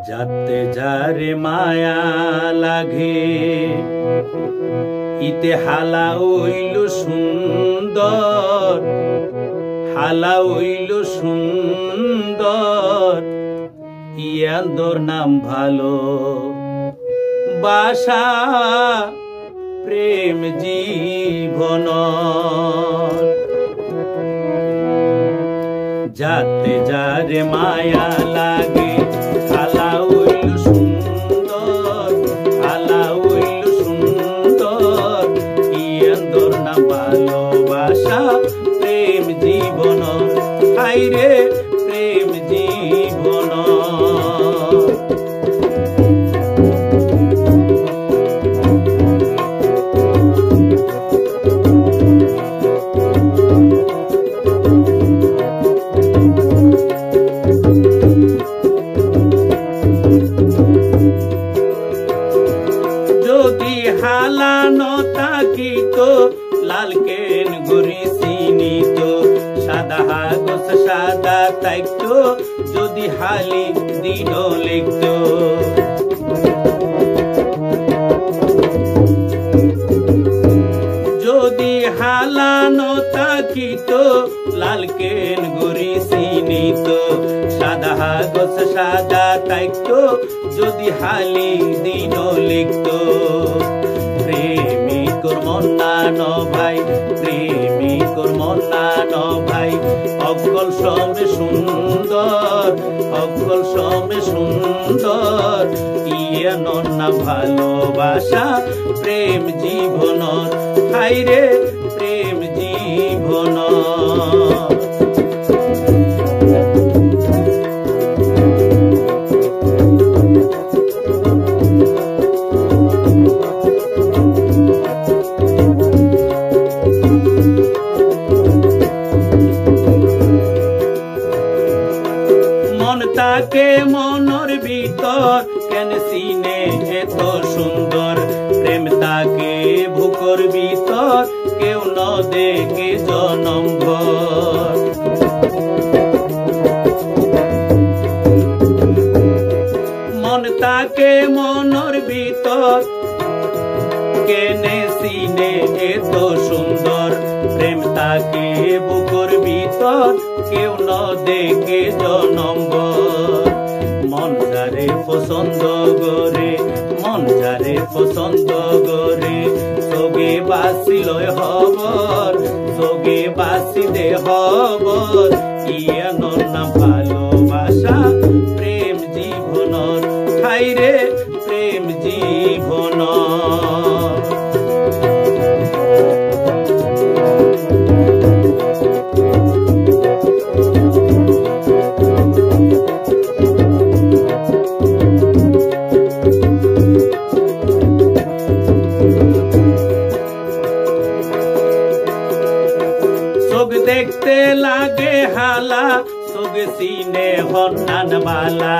যাতে যারে মায়া লাগে ইতে হালা হইল সুন্দর, হালা হইল সুন্দর, ইয়ান্দর নাম ভালো বাসা প্রেম জীবন। যাতে যারে মায়া লাগে হালা হইল সুন্দর, হালা হইল সুন্দর, ইয়ান্দর নাম ভালোবাসা প্রেম জীবন। হাইরে প্রেম জীবন। যদি হালানো তাকিত লালকেন গরি চিনিত, সাদা হাগস সাদা তাইত, যদি হালি দিন লিখত। যদি হালানো তাকিত লালকেন গরি চিনিত, সাদা হাগস সাদা তাইত, যদি হালি দিন লিখত। প্রেমিকর মন না ন ভাই, প্রেমিকর মন না ন ভাই, অকল সমে সুন্দর, অকল সমে সুন্দর, ইয়ে না ভালোবাসা প্রেম জীবন। হাইরে প্রেম জীবন। মন তাকে মনর ভিতর কেন সিনে এত সুন্দর, প্রেম তাকে বুকর ভিতর কেউ ন দেখে জনম ভর। মন তাকে মনর ভিতর কেনে সিনে এত সুন্দর, প্রেম তাকে বুকর ভিতর কেউ ন দেখে জনম ভর। মন যারে পছন্দ করে, মন যারে পছন্দ করে, যোগে বাসি লয় হবর, যোগে বাসি দে হবর, ইয়ানোর নাম ভালোবাসা প্রেম জীবন। হাইরে প্রেম জীবন। চোখ দেখতে লাগে হালা, চোখ সিনে হন্নান বালা,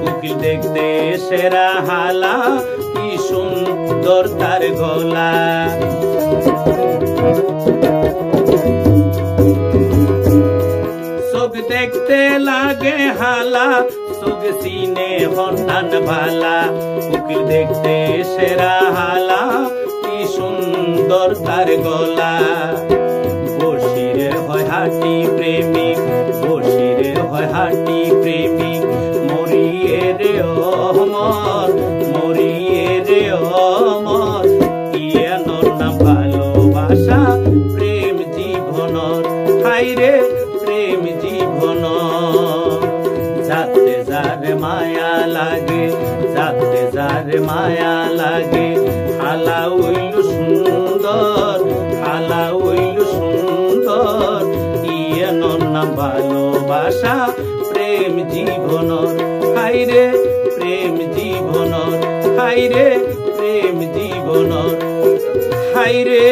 উকিল দেখতে সেরা হালা, কি সুন্দর তার গলা। চোখ দেখতে লাগে হালা, চোখ সিনে হন্নান বালা, উকিল দেখতে সেরা হালা, কি সুন্দর তার গলা। বসিরে হয় হাটি প্রেমিক, বসিরে হয় হাটি প্রেমিক, মরিয়ে রে অমর, মরিয়ে রে অমর, ইয়ানোর নাম ভালোবাসা প্রেম জীবন। হাইরে প্রেম জীবন। যাতে যারে মায়া লাগে, যাতে যারে মায়া লাগে, হালা হইল সুন্দর, হালা হইল সুন্দর, ইয়ানোর নাম ভালোবাসা প্রেম জীবন। হাইরে প্রেম জীবন, হাইরে প্রেম জীবন, হাইরে।